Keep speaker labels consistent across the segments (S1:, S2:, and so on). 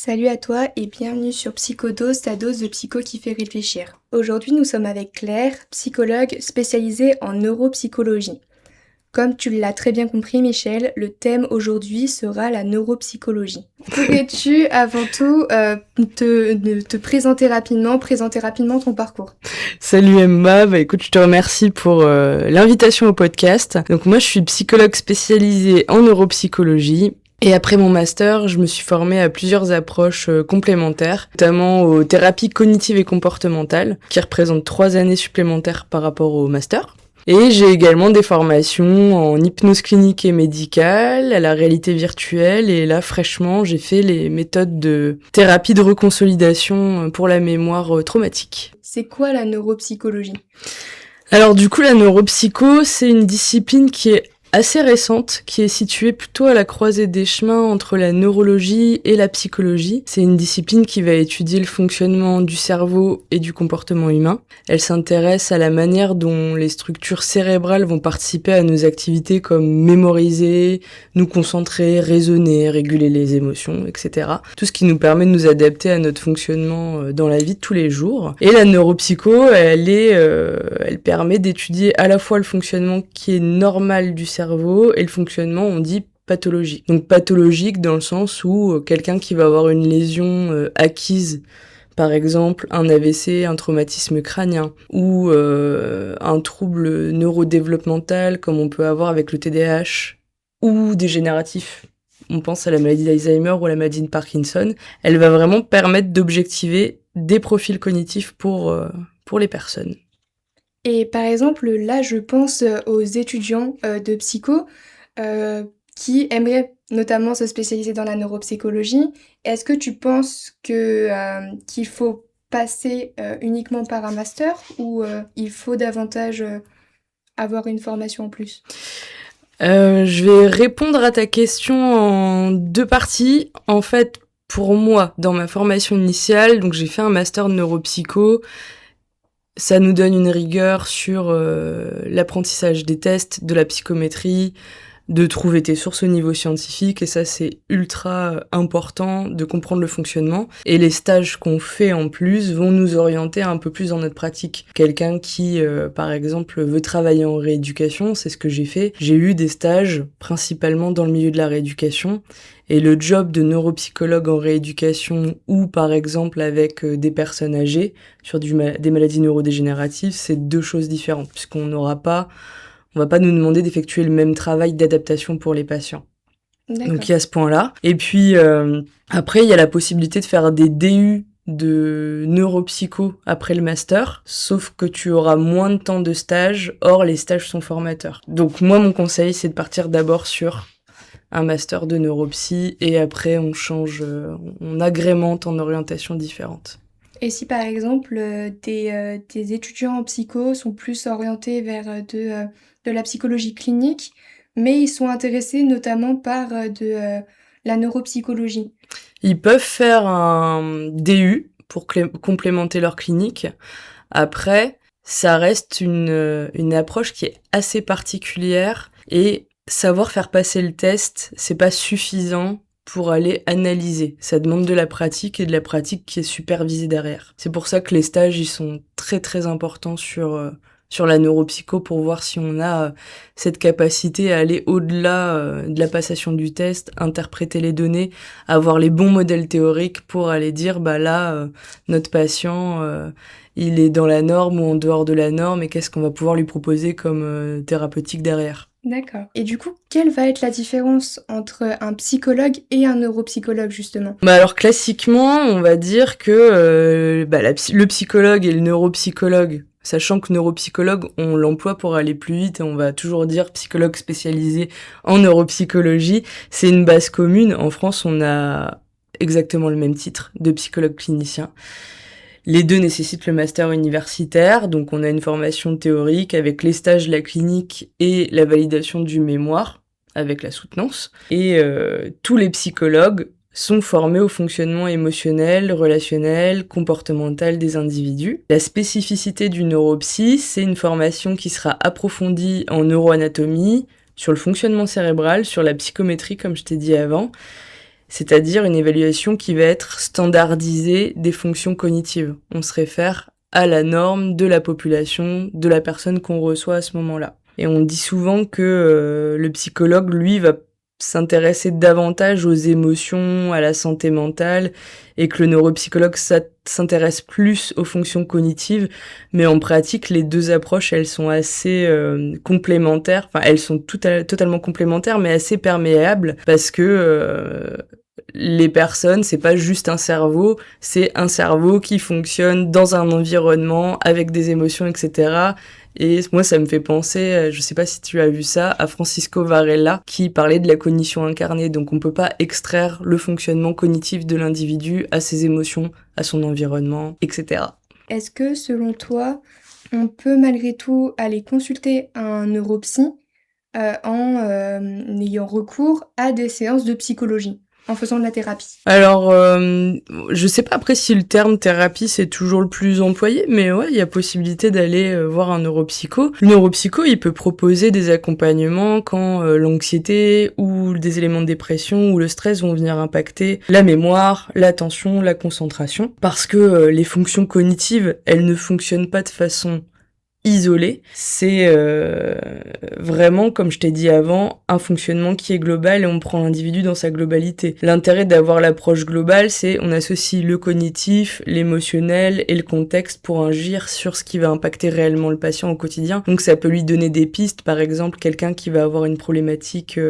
S1: Salut à toi et bienvenue sur Psychodose, ta dose de psycho qui fait réfléchir. Aujourd'hui, nous sommes avec Claire, psychologue spécialisée en neuropsychologie. Comme tu l'as très bien compris, Michel, le thème aujourd'hui sera la neuropsychologie. Pourrais-tu avant tout te présenter rapidement ton parcours?
S2: Salut Emma, écoute, je te remercie pour l'invitation au podcast. Donc moi, je suis psychologue spécialisée en neuropsychologie. Et après mon master, je me suis formée à plusieurs approches complémentaires, notamment aux thérapies cognitives et comportementales, qui représentent 3 années supplémentaires par rapport au master. Et j'ai également des formations en hypnose clinique et médicale, à la réalité virtuelle, et là, fraîchement, j'ai fait les méthodes de thérapie de reconsolidation pour la mémoire traumatique.
S1: C'est quoi la neuropsychologie?
S2: Alors du coup, la neuropsycho, c'est une discipline qui est assez récente, qui est située plutôt à la croisée des chemins entre la neurologie et la psychologie. C'est une discipline qui va étudier le fonctionnement du cerveau et du comportement humain. Elle s'intéresse à la manière dont les structures cérébrales vont participer à nos activités comme mémoriser, nous concentrer, raisonner, réguler les émotions, etc. Tout ce qui nous permet de nous adapter à notre fonctionnement dans la vie de tous les jours. Et la neuropsycho, elle permet d'étudier à la fois le fonctionnement qui est normal du cerveau et le fonctionnement, on dit pathologique. Donc pathologique dans le sens où quelqu'un qui va avoir une lésion acquise, par exemple un AVC, un traumatisme crânien, ou un trouble neurodéveloppemental comme on peut avoir avec le TDAH, ou dégénératif, on pense à la maladie d'Alzheimer ou à la maladie de Parkinson, elle va vraiment permettre d'objectiver des profils cognitifs pour les personnes.
S1: Et par exemple, là, je pense aux étudiants de psycho qui aimeraient notamment se spécialiser dans la neuropsychologie. Est-ce que tu penses qu'il faut passer uniquement par un master ou il faut davantage avoir une formation en plus?
S2: Je vais répondre à ta question en 2 parties. En fait, pour moi, dans ma formation initiale, donc j'ai fait un master de neuropsycho. Ça nous donne une rigueur sur l'apprentissage des tests, de la psychométrie, de trouver tes sources au niveau scientifique, et ça c'est ultra important de comprendre le fonctionnement. Et les stages qu'on fait en plus vont nous orienter un peu plus dans notre pratique. Quelqu'un qui, par exemple, veut travailler en rééducation, c'est ce que j'ai fait. J'ai eu des stages principalement dans le milieu de la rééducation, et le job de neuropsychologue en rééducation ou par exemple avec des personnes âgées sur des maladies neurodégénératives, c'est 2 choses différentes, puisqu'on va pas nous demander d'effectuer le même travail d'adaptation pour les patients.
S1: D'accord.
S2: Donc il y a ce point-là. Et puis après, il y a la possibilité de faire des DU de neuropsycho après le master, sauf que tu auras moins de temps de stage, or les stages sont formateurs. Donc moi, mon conseil, c'est de partir d'abord sur un master de neuropsy, et après on change, on agrémente en orientation différente.
S1: Et si par exemple des étudiants en psycho sont plus orientés vers de la psychologie clinique, mais ils sont intéressés notamment par la neuropsychologie.
S2: Ils peuvent faire un DU pour complémenter leur clinique. Après, ça reste une approche qui est assez particulière, et savoir faire passer le test, c'est pas suffisant pour aller analyser. Ça demande de la pratique, et de la pratique qui est supervisée derrière. C'est pour ça que les stages, ils sont très très importants sur la neuropsycho, pour voir si on a cette capacité à aller au-delà de la passation du test, interpréter les données, avoir les bons modèles théoriques pour aller dire, bah là, notre patient, il est dans la norme ou en dehors de la norme, et qu'est-ce qu'on va pouvoir lui proposer comme thérapeutique derrière.
S1: D'accord. Et du coup, quelle va être la différence entre un psychologue et un neuropsychologue, justement?
S2: Bah alors classiquement, on va dire que le psychologue et le neuropsychologue, sachant que neuropsychologue, on l'emploie pour aller plus vite, et on va toujours dire psychologue spécialisé en neuropsychologie, c'est une base commune. En France, on a exactement le même titre de psychologue clinicien. Les 2 nécessitent le master universitaire, donc on a une formation théorique avec les stages de la clinique et la validation du mémoire avec la soutenance. Et tous les psychologues sont formés au fonctionnement émotionnel, relationnel, comportemental des individus. La spécificité du neuropsy, c'est une formation qui sera approfondie en neuroanatomie, sur le fonctionnement cérébral, sur la psychométrie comme je t'ai dit avant. c'est-à-dire une évaluation qui va être standardisée des fonctions cognitives. On se réfère à la norme de la population, de la personne qu'on reçoit à ce moment-là. Et on dit souvent que le psychologue, lui, va s'intéresser davantage aux émotions, à la santé mentale, et que le neuropsychologue s'intéresse plus aux fonctions cognitives, mais en pratique, les deux approches, elles sont assez complémentaires, enfin, elles sont totalement complémentaires, mais assez perméables, parce que les personnes, c'est pas juste un cerveau, c'est un cerveau qui fonctionne dans un environnement, avec des émotions, etc., et moi, ça me fait penser, je sais pas si tu as vu ça, à Francisco Varela, qui parlait de la cognition incarnée. Donc on peut pas extraire le fonctionnement cognitif de l'individu à ses émotions, à son environnement, etc.
S1: Est-ce que, selon toi, on peut malgré tout aller consulter un neuropsy en ayant recours à des séances de psychologie, en faisant de la thérapie?
S2: Alors, je sais pas après si le terme thérapie c'est toujours le plus employé, mais ouais, il y a possibilité d'aller voir un neuropsycho. Le neuropsycho, il peut proposer des accompagnements quand l'anxiété ou des éléments de dépression ou le stress vont venir impacter la mémoire, l'attention, la concentration, parce que les fonctions cognitives, elles ne fonctionnent pas de façon isolé, c'est vraiment, comme je t'ai dit avant, un fonctionnement qui est global et on prend l'individu dans sa globalité. L'intérêt d'avoir l'approche globale, c'est on associe le cognitif, l'émotionnel et le contexte pour agir sur ce qui va impacter réellement le patient au quotidien. Donc ça peut lui donner des pistes, par exemple quelqu'un qui va avoir une problématique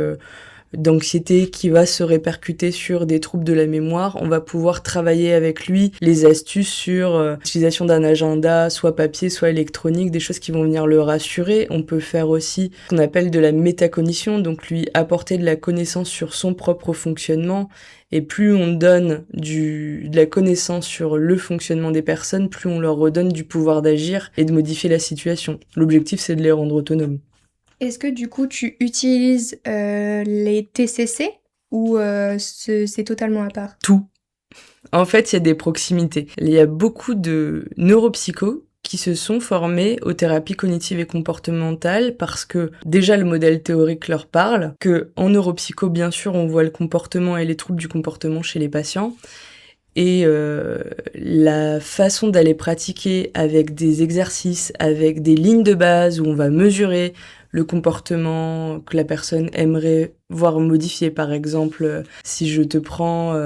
S2: d'anxiété qui va se répercuter sur des troubles de la mémoire, on va pouvoir travailler avec lui les astuces sur l'utilisation d'un agenda, soit papier, soit électronique, des choses qui vont venir le rassurer. On peut faire aussi ce qu'on appelle de la métacognition, donc lui apporter de la connaissance sur son propre fonctionnement. Et plus on donne de la connaissance sur le fonctionnement des personnes, plus on leur redonne du pouvoir d'agir et de modifier la situation. L'objectif, c'est de les rendre autonomes.
S1: Est-ce que du coup tu utilises les TCC ou c'est totalement à part?
S2: Tout. En fait, il y a des proximités. Il y a beaucoup de neuropsychos qui se sont formés aux thérapies cognitives et comportementales parce que déjà le modèle théorique leur parle, que en neuropsycho, bien sûr, on voit le comportement et les troubles du comportement chez les patients, et la façon d'aller pratiquer avec des exercices, avec des lignes de base où on va mesurer le comportement que la personne aimerait voir modifier. Par exemple, si je te prends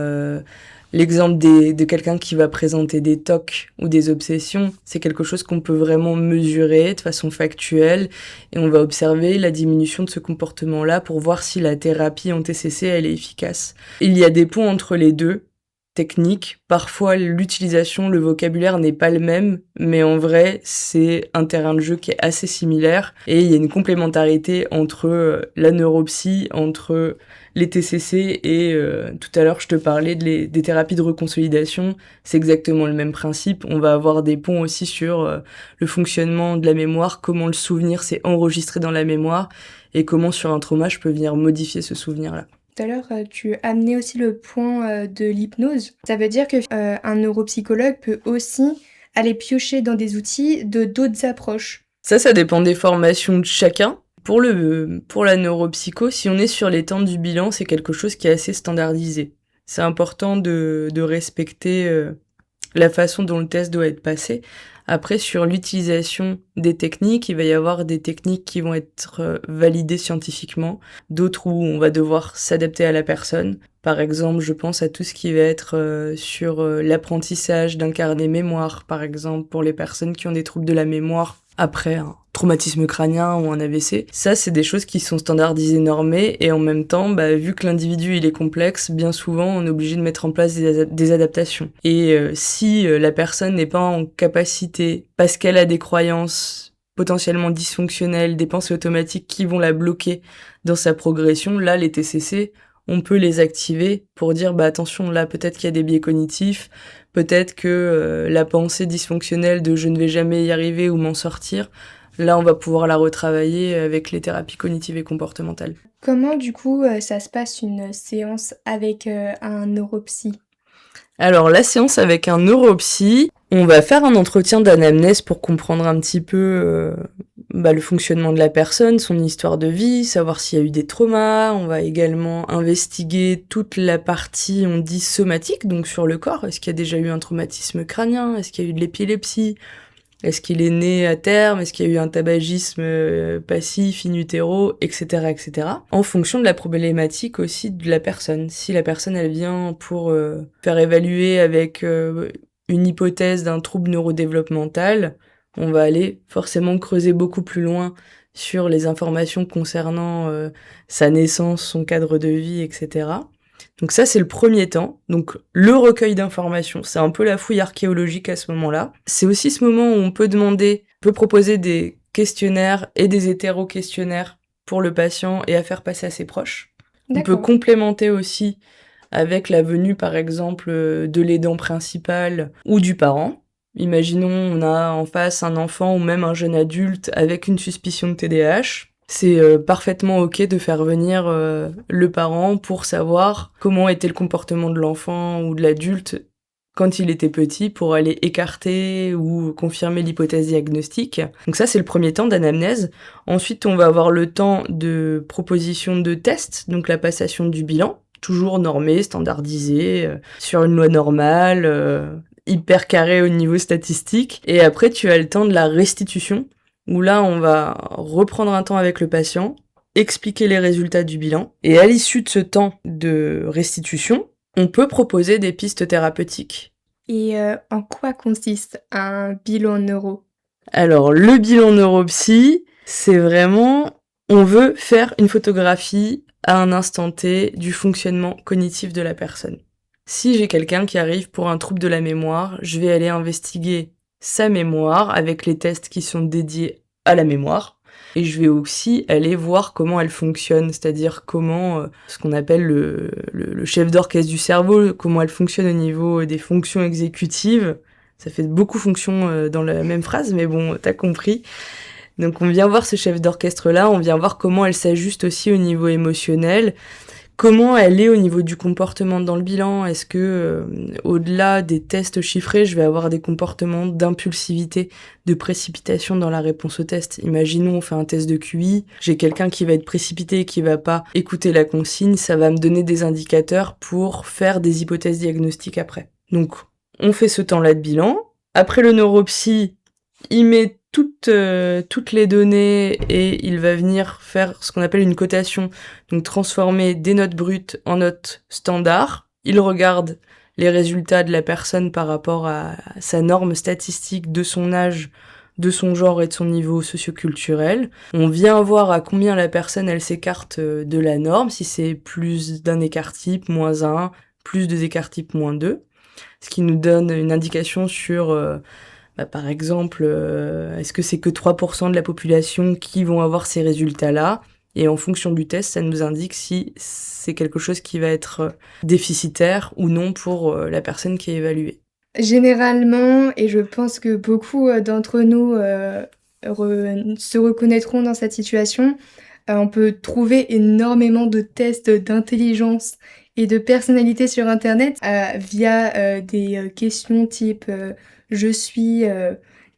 S2: l'exemple de quelqu'un qui va présenter des TOC ou des obsessions, c'est quelque chose qu'on peut vraiment mesurer de façon factuelle et on va observer la diminution de ce comportement-là pour voir si la thérapie en TCC elle est efficace. Il y a des ponts entre les deux techniques. Parfois, l'utilisation, le vocabulaire n'est pas le même, mais en vrai, c'est un terrain de jeu qui est assez similaire et il y a une complémentarité entre la neuropsy, entre les TCC et tout à l'heure, je te parlais des thérapies de reconsolidation. C'est exactement le même principe. On va avoir des ponts aussi sur le fonctionnement de la mémoire, comment le souvenir s'est enregistré dans la mémoire et comment sur un trauma, je peux venir modifier ce souvenir-là.
S1: Tout à l'heure, tu amenais aussi le point de l'hypnose. Ça veut dire que un neuropsychologue peut aussi aller piocher dans des outils de d'autres approches.
S2: Ça dépend des formations de chacun. Pour la neuropsycho, si on est sur les temps du bilan, c'est quelque chose qui est assez standardisé. C'est important de respecter la façon dont le test doit être passé. Après, sur l'utilisation des techniques, il va y avoir des techniques qui vont être validées scientifiquement, d'autres où on va devoir s'adapter à la personne. Par exemple, je pense à tout ce qui va être sur l'apprentissage d'un carnet mémoire, par exemple, pour les personnes qui ont des troubles de la mémoire après un traumatisme crânien ou un AVC. Ça, c'est des choses qui sont standardisées, normées, et en même temps, vu que l'individu il est complexe, bien souvent on est obligé de mettre en place des adaptations. Et si la personne n'est pas en capacité, parce qu'elle a des croyances potentiellement dysfonctionnelles, des pensées automatiques qui vont la bloquer dans sa progression, là les TCC, on peut les activer pour dire attention, là peut-être qu'il y a des biais cognitifs, peut-être que la pensée dysfonctionnelle de je ne vais jamais y arriver ou m'en sortir, là on va pouvoir la retravailler avec les thérapies cognitives et comportementales.
S1: Comment du coup ça se passe une séance avec un neuropsy?
S2: Alors la séance avec un neuropsy, on va faire un entretien d'anamnèse pour comprendre un petit peu le fonctionnement de la personne, son histoire de vie, savoir s'il y a eu des traumas. On va également investiguer toute la partie, on dit somatique, donc sur le corps. Est-ce qu'il y a déjà eu un traumatisme crânien? Est-ce qu'il y a eu de l'épilepsie? Est-ce qu'il est né à terme? Est-ce qu'il y a eu un tabagisme passif, in utero, etc., etc. En fonction de la problématique aussi de la personne. Si la personne, elle vient pour faire évaluer avec une hypothèse d'un trouble neurodéveloppemental, on va aller forcément creuser beaucoup plus loin sur les informations concernant sa naissance, son cadre de vie, etc. Donc ça, c'est le premier temps. Donc le recueil d'informations, c'est un peu la fouille archéologique à ce moment-là. C'est aussi ce moment où on peut proposer des questionnaires et des hétéro-questionnaires pour le patient et à faire passer à ses proches. On peut complémenter aussi avec la venue, par exemple, de l'aidant principal ou du parent. Imaginons, on a en face un enfant ou même un jeune adulte avec une suspicion de TDAH. C'est parfaitement ok de faire venir le parent pour savoir comment était le comportement de l'enfant ou de l'adulte quand il était petit pour aller écarter ou confirmer l'hypothèse diagnostique. Donc ça, c'est le premier temps d'anamnèse. Ensuite, on va avoir le temps de proposition de tests, donc la passation du bilan, toujours normé, standardisé, sur une loi normale, hyper carré au niveau statistique. Et après, tu as le temps de la restitution, où là, on va reprendre un temps avec le patient, expliquer les résultats du bilan, et à l'issue de ce temps de restitution, on peut proposer des pistes thérapeutiques.
S1: Et en quoi consiste un bilan neuro?
S2: Alors, le bilan neuropsy, c'est vraiment, on veut faire une photographie à un instant T du fonctionnement cognitif de la personne. Si j'ai quelqu'un qui arrive pour un trouble de la mémoire, je vais aller investiguer sa mémoire avec les tests qui sont dédiés à la mémoire. Et je vais aussi aller voir comment elle fonctionne, c'est-à-dire comment, ce qu'on appelle le chef d'orchestre du cerveau, comment elle fonctionne au niveau des fonctions exécutives. Ça fait beaucoup fonctions dans la même phrase, mais bon, t'as compris. Donc on vient voir ce chef d'orchestre-là, on vient voir comment elle s'ajuste aussi au niveau émotionnel, comment elle est au niveau du comportement dans le bilan. Est-ce que, au-delà des tests chiffrés, je vais avoir des comportements d'impulsivité, de précipitation dans la réponse au test? Imaginons, on fait un test de QI, j'ai quelqu'un qui va être précipité et qui va pas écouter la consigne, ça va me donner des indicateurs pour faire des hypothèses diagnostiques après. Donc, on fait ce temps-là de bilan. Après le neuropsy, il met toutes les données et il va venir faire ce qu'on appelle une cotation, donc transformer des notes brutes en notes standards. Il regarde les résultats de la personne par rapport à sa norme statistique de son âge, de son genre et de son niveau socioculturel. On vient voir à combien la personne elle s'écarte de la norme, si c'est plus d'un écart type, moins 1, plus deux écarts type, moins 2, ce qui nous donne une indication sur par exemple, est-ce que c'est que 3% de la population qui vont avoir ces résultats-là? Et en fonction du test, ça nous indique si c'est quelque chose qui va être déficitaire ou non pour la personne qui est évaluée.
S1: Généralement, et je pense que beaucoup d'entre nous se reconnaîtront dans cette situation, on peut trouver énormément de tests d'intelligence et de personnalité sur Internet via des questions type je suis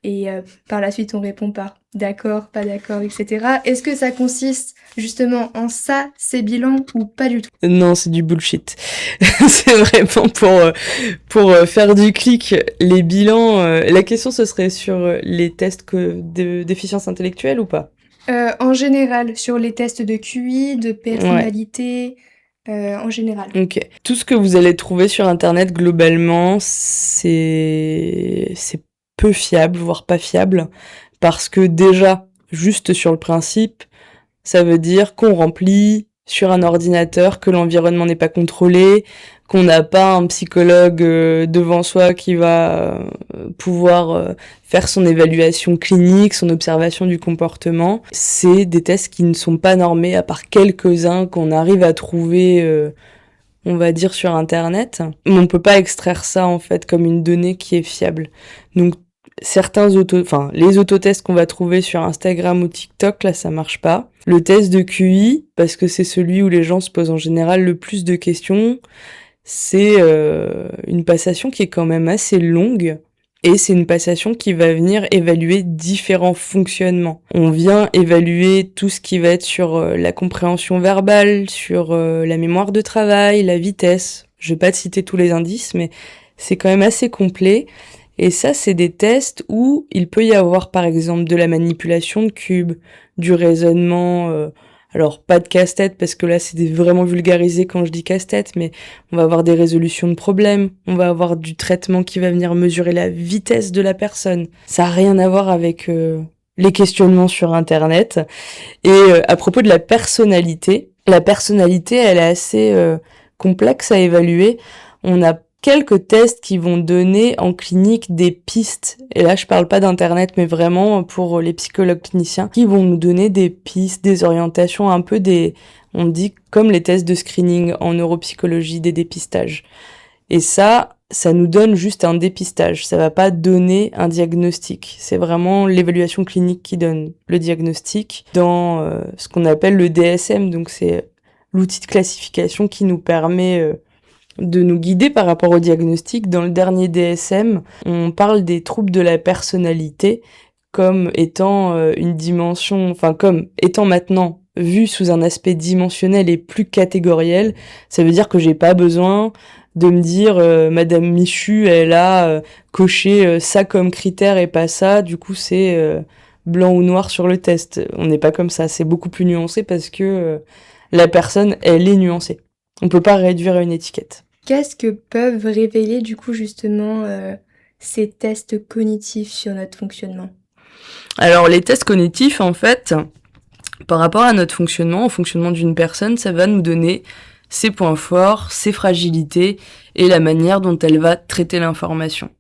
S1: et par la suite on répond par d'accord, pas d'accord, etc. Est-ce que ça consiste justement en ça, ces bilans, ou pas du tout?
S2: Non, c'est du bullshit. C'est vraiment pour faire du clic. Les bilans, la question ce serait sur les tests de déficience intellectuelle ou pas?
S1: En général, sur les tests de QI, de personnalité, en général.
S2: Ok. Tout ce que vous allez trouver sur Internet, globalement, c'est peu fiable, voire pas fiable, parce que déjà, juste sur le principe, ça veut dire qu'on remplit sur un ordinateur, que l'environnement n'est pas contrôlé, qu'on n'a pas un psychologue devant soi qui va pouvoir faire son évaluation clinique, son observation du comportement. C'est des tests qui ne sont pas normés, à part quelques-uns qu'on arrive à trouver, on va dire, sur Internet. Mais on peut pas extraire ça, en fait, comme une donnée qui est fiable. Donc, les autotests qu'on va trouver sur Instagram ou TikTok, là, ça marche pas. Le test de QI, parce que c'est celui où les gens se posent en général le plus de questions, c'est une passation qui est quand même assez longue. Et c'est une passation qui va venir évaluer différents fonctionnements. On vient évaluer tout ce qui va être sur la compréhension verbale, sur la mémoire de travail, la vitesse. Je vais pas te citer tous les indices, mais c'est quand même assez complet. Et ça, c'est des tests où il peut y avoir, par exemple, de la manipulation de cubes, du raisonnement, alors pas de casse-tête, parce que là, c'est vraiment vulgarisé quand je dis casse-tête, mais on va avoir des résolutions de problèmes, on va avoir du traitement qui va venir mesurer la vitesse de la personne. Ça a rien à voir avec les questionnements sur Internet. Et à propos de la personnalité, elle est assez complexe à évaluer. On a quelques tests qui vont donner en clinique des pistes. Et là, je parle pas d'internet, mais vraiment pour les psychologues cliniciens qui vont nous donner des pistes, des orientations, un peu on dit comme les tests de screening en neuropsychologie, des dépistages. Et ça nous donne juste un dépistage. Ça va pas donner un diagnostic. C'est vraiment l'évaluation clinique qui donne le diagnostic dans ce qu'on appelle le DSM. Donc c'est l'outil de classification qui nous permet de nous guider par rapport au diagnostic. Dans le dernier DSM, on parle des troubles de la personnalité comme étant une dimension, comme étant maintenant vu sous un aspect dimensionnel et plus catégoriel. Ça veut dire que j'ai pas besoin de me dire Madame Michu, elle a coché ça comme critère et pas ça, du coup c'est blanc ou noir sur le test. On n'est pas comme ça, c'est beaucoup plus nuancé parce que la personne, elle est nuancée. On peut pas réduire à une étiquette.
S1: Qu'est-ce que peuvent révéler du coup justement ces tests cognitifs sur notre fonctionnement?
S2: Alors les tests cognitifs, en fait, par rapport à notre fonctionnement, au fonctionnement d'une personne, ça va nous donner ses points forts, ses fragilités et la manière dont elle va traiter l'information.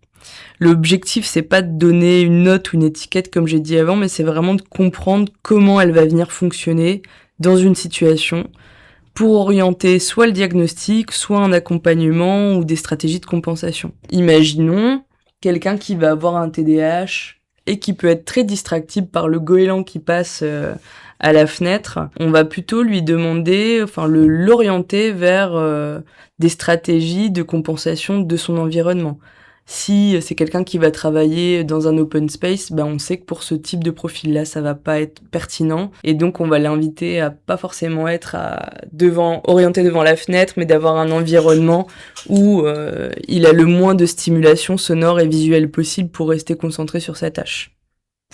S2: L'objectif, c'est pas de donner une note ou une étiquette comme j'ai dit avant, mais c'est vraiment de comprendre comment elle va venir fonctionner dans une situation pour orienter soit le diagnostic, soit un accompagnement ou des stratégies de compensation. Imaginons quelqu'un qui va avoir un TDAH et qui peut être très distractible par le goéland qui passe à la fenêtre. On va plutôt lui demander, l'orienter vers des stratégies de compensation de son environnement. Si c'est quelqu'un qui va travailler dans un open space, on sait que pour ce type de profil-là, ça va pas être pertinent. Et donc, on va l'inviter à pas forcément être orienté devant la fenêtre, mais d'avoir un environnement où il a le moins de stimulation sonore et visuelle possible pour rester concentré sur sa tâche.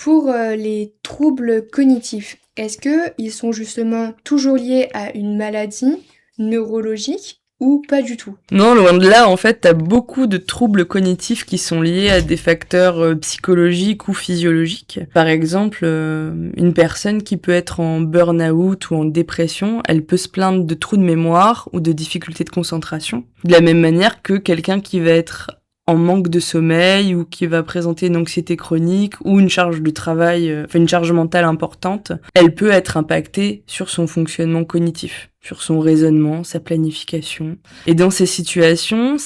S1: Pour les troubles cognitifs, est-ce qu'ils sont justement toujours liés à une maladie neurologique ou pas du tout?
S2: Non, loin de là, en fait, t'as beaucoup de troubles cognitifs qui sont liés à des facteurs psychologiques ou physiologiques. Par exemple, une personne qui peut être en burn-out ou en dépression, elle peut se plaindre de trous de mémoire ou de difficultés de concentration. De la même manière que quelqu'un qui va être en manque de sommeil ou qui va présenter une anxiété chronique ou une charge de travail, une charge mentale importante, elle peut être impactée sur son fonctionnement cognitif, sur son raisonnement, sa planification. Et dans ces situations,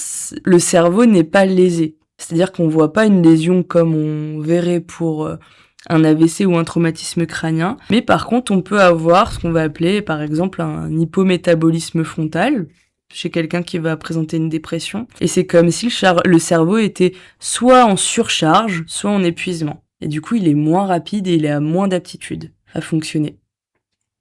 S2: le cerveau n'est pas lésé. C'est-à-dire qu'on voit pas une lésion comme on verrait pour un AVC ou un traumatisme crânien, mais par contre, on peut avoir ce qu'on va appeler, par exemple, un hypométabolisme frontal, chez quelqu'un qui va présenter une dépression. Et c'est comme si le cerveau était soit en surcharge, soit en épuisement. Et du coup, il est moins rapide et il a moins d'aptitude à fonctionner.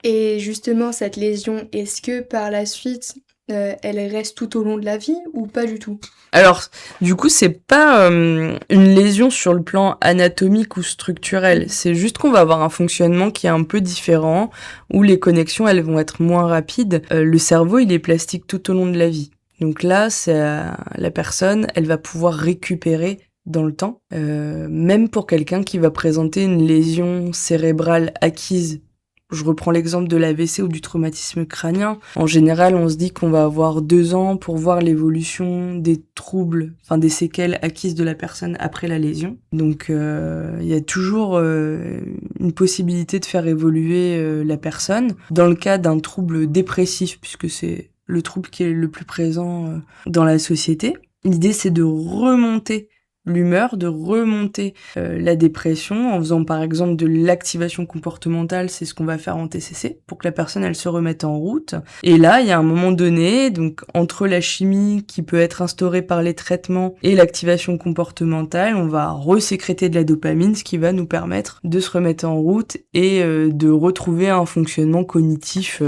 S1: Et justement, cette lésion, est-ce que par la suite, elle reste tout au long de la vie ou pas du tout?
S2: Alors, du coup, c'est pas une lésion sur le plan anatomique ou structurel. C'est juste qu'on va avoir un fonctionnement qui est un peu différent, où les connexions, elles vont être moins rapides. Le cerveau, il est plastique tout au long de la vie. Donc là, la personne, elle va pouvoir récupérer dans le temps. Même pour quelqu'un qui va présenter une lésion cérébrale acquise. Je reprends l'exemple de l'AVC ou du traumatisme crânien. En général, on se dit qu'on va avoir 2 ans pour voir l'évolution des troubles, des séquelles acquises de la personne après la lésion. Donc, il y a toujours une possibilité de faire évoluer la personne. Dans le cas d'un trouble dépressif, puisque c'est le trouble qui est le plus présent dans la société, l'idée c'est de remonter l'humeur, de remonter la dépression en faisant par exemple de l'activation comportementale, c'est ce qu'on va faire en TCC, pour que la personne elle se remette en route. Et là, il y a un moment donné, donc entre la chimie qui peut être instaurée par les traitements et l'activation comportementale, on va resécréter de la dopamine, ce qui va nous permettre de se remettre en route et de retrouver un fonctionnement cognitif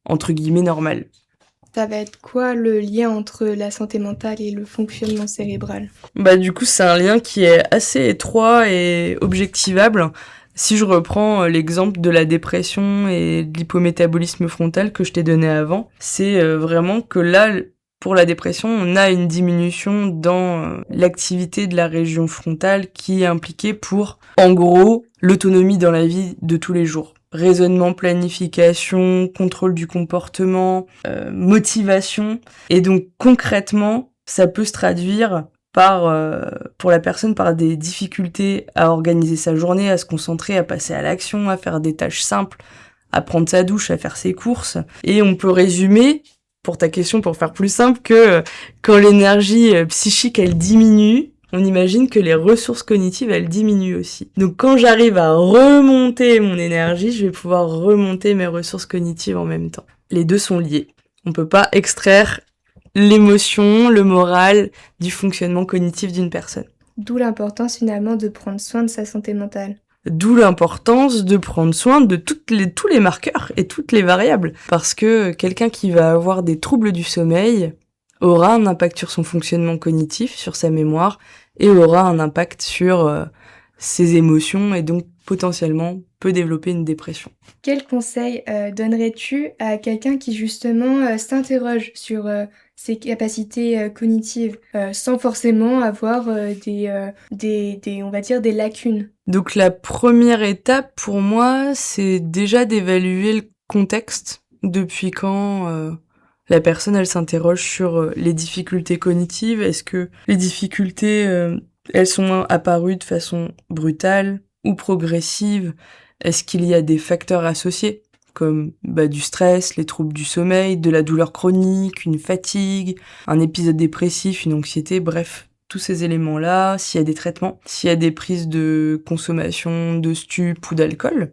S2: entre guillemets normal.
S1: Ça va être quoi le lien entre la santé mentale et le fonctionnement cérébral?
S2: Bah du coup, c'est un lien qui est assez étroit et objectivable. Si je reprends l'exemple de la dépression et de l'hypométabolisme frontal que je t'ai donné avant, c'est vraiment que là, pour la dépression, on a une diminution dans l'activité de la région frontale qui est impliquée pour, en gros, l'autonomie dans la vie de tous les jours. Raisonnement, planification, contrôle du comportement, motivation. Et donc concrètement, ça peut se traduire pour la personne par des difficultés à organiser sa journée, à se concentrer, à passer à l'action, à faire des tâches simples, à prendre sa douche, à faire ses courses. Et on peut résumer, pour ta question, pour faire plus simple, que quand l'énergie psychique, elle diminue, on imagine que les ressources cognitives, elles diminuent aussi. Donc quand j'arrive à remonter mon énergie, je vais pouvoir remonter mes ressources cognitives en même temps. Les deux sont liés. On peut pas extraire l'émotion, le moral du fonctionnement cognitif d'une personne.
S1: D'où l'importance finalement de prendre soin de sa santé mentale.
S2: D'où l'importance de prendre soin de tous les marqueurs et toutes les variables. Parce que quelqu'un qui va avoir des troubles du sommeil aura un impact sur son fonctionnement cognitif, sur sa mémoire, et aura un impact sur ses émotions, et donc potentiellement peut développer une dépression.
S1: Quel conseil donnerais-tu à quelqu'un qui justement s'interroge sur ses capacités cognitives sans forcément avoir on va dire des lacunes?
S2: Donc la première étape pour moi, c'est déjà d'évaluer le contexte, depuis quand la personne elle s'interroge sur les difficultés cognitives. Est-ce que les difficultés elles sont apparues de façon brutale ou progressive? Est-ce qu'il y a des facteurs associés comme du stress, les troubles du sommeil, de la douleur chronique, une fatigue, un épisode dépressif, une anxiété, bref, tous ces éléments-là, s'il y a des traitements, s'il y a des prises de consommation de stupes ou d'alcool.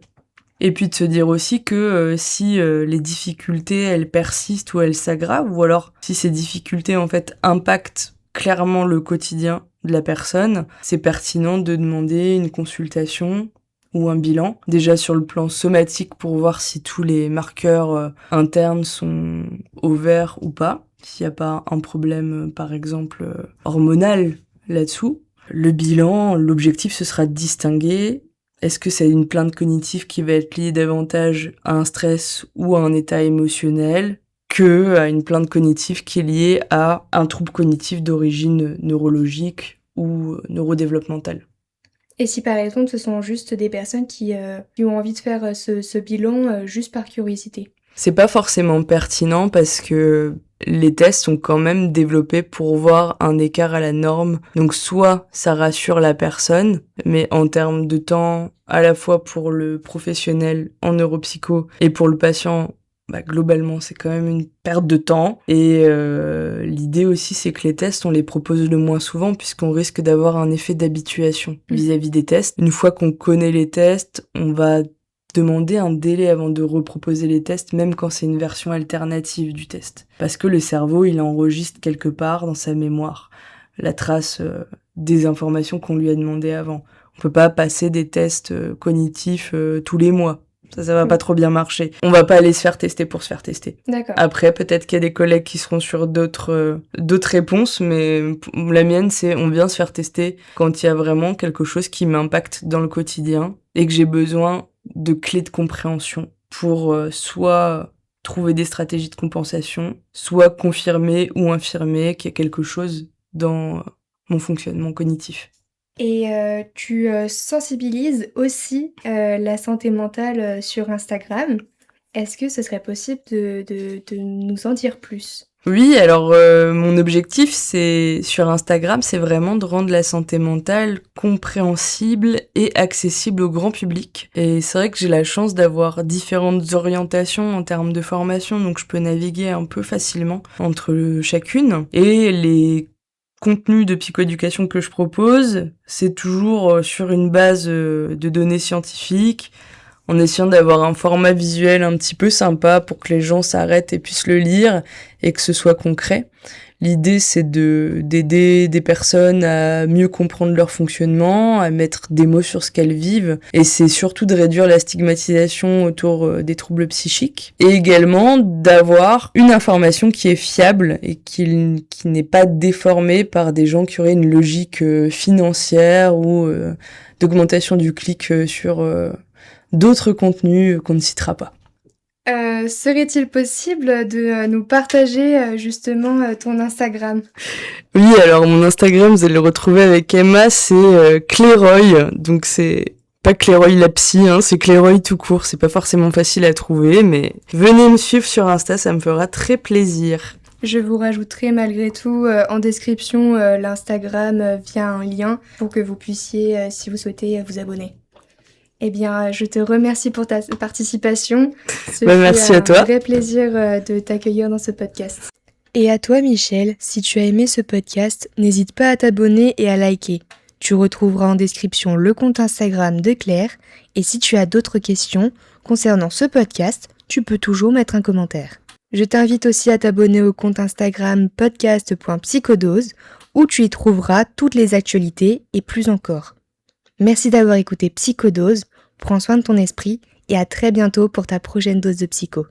S2: Et puis de se dire aussi que si les difficultés, elles persistent ou elles s'aggravent, ou alors si ces difficultés, en fait, impactent clairement le quotidien de la personne, c'est pertinent de demander une consultation ou un bilan, déjà sur le plan somatique pour voir si tous les marqueurs internes sont au vert ou pas, s'il n'y a pas un problème, par exemple, hormonal là-dessous. Le bilan, l'objectif, ce sera de distinguer est-ce que c'est une plainte cognitive qui va être liée davantage à un stress ou à un état émotionnel que à une plainte cognitive qui est liée à un trouble cognitif d'origine neurologique ou neurodéveloppementale.
S1: Et si par exemple ce sont juste des personnes qui ont envie de faire ce bilan juste par curiosité?
S2: C'est pas forcément pertinent parce que les tests sont quand même développés pour voir un écart à la norme. Donc soit ça rassure la personne, mais en termes de temps, à la fois pour le professionnel en neuropsycho et pour le patient, globalement c'est quand même une perte de temps. Et l'idée aussi c'est que les tests on les propose le moins souvent puisqu'on risque d'avoir un effet d'habituation vis-à-vis des tests. Une fois qu'on connaît les tests, on va demander un délai avant de reproposer les tests, même quand c'est une version alternative du test. Parce que le cerveau, il enregistre quelque part dans sa mémoire la trace des informations qu'on lui a demandées avant. On peut pas passer des tests cognitifs tous les mois. Ça va pas trop bien marcher. On va pas aller se faire tester pour se faire tester.
S1: D'accord.
S2: Après, peut-être qu'il y a des collègues qui seront sur d'autres réponses, mais la mienne, c'est on vient se faire tester quand il y a vraiment quelque chose qui m'impacte dans le quotidien et que j'ai besoin de clés de compréhension pour soit trouver des stratégies de compensation, soit confirmer ou infirmer qu'il y a quelque chose dans mon fonctionnement cognitif.
S1: Et tu sensibilises aussi la santé mentale sur Instagram. Est-ce que ce serait possible de nous en dire plus?
S2: Oui, alors mon objectif sur Instagram, c'est vraiment de rendre la santé mentale compréhensible et accessible au grand public. Et c'est vrai que j'ai la chance d'avoir différentes orientations en termes de formation, donc je peux naviguer un peu facilement entre chacune. Et les contenu de psychoéducation que je propose, c'est toujours sur une base de données scientifiques, en essayant d'avoir un format visuel un petit peu sympa pour que les gens s'arrêtent et puissent le lire et que ce soit concret. L'idée, c'est d'aider des personnes à mieux comprendre leur fonctionnement, à mettre des mots sur ce qu'elles vivent, et c'est surtout de réduire la stigmatisation autour des troubles psychiques, et également d'avoir une information qui est fiable et qui n'est pas déformée par des gens qui auraient une logique financière ou d'augmentation du clic sur d'autres contenus qu'on ne citera pas.
S1: Serait-il possible de nous partager justement ton Instagram ?
S2: Oui, alors mon Instagram, vous allez le retrouver avec Emma, c'est Clairoy, donc c'est pas Clairoy la psy, c'est Clairoy tout court, c'est pas forcément facile à trouver, mais venez me suivre sur Insta, ça me fera très plaisir.
S1: Je vous rajouterai malgré tout en description l'Instagram via un lien pour que vous puissiez, si vous souhaitez, vous abonner. Eh bien, je te remercie pour ta participation.
S2: Merci à toi.
S1: C'est un vrai plaisir de t'accueillir dans ce podcast. Et à toi, Michel, si tu as aimé ce podcast, n'hésite pas à t'abonner et à liker. Tu retrouveras en description le compte Instagram de Claire. Et si tu as d'autres questions concernant ce podcast, tu peux toujours mettre un commentaire. Je t'invite aussi à t'abonner au compte Instagram podcast.psychodose où tu y trouveras toutes les actualités et plus encore. Merci d'avoir écouté Psychodose, prends soin de ton esprit et à très bientôt pour ta prochaine dose de psycho.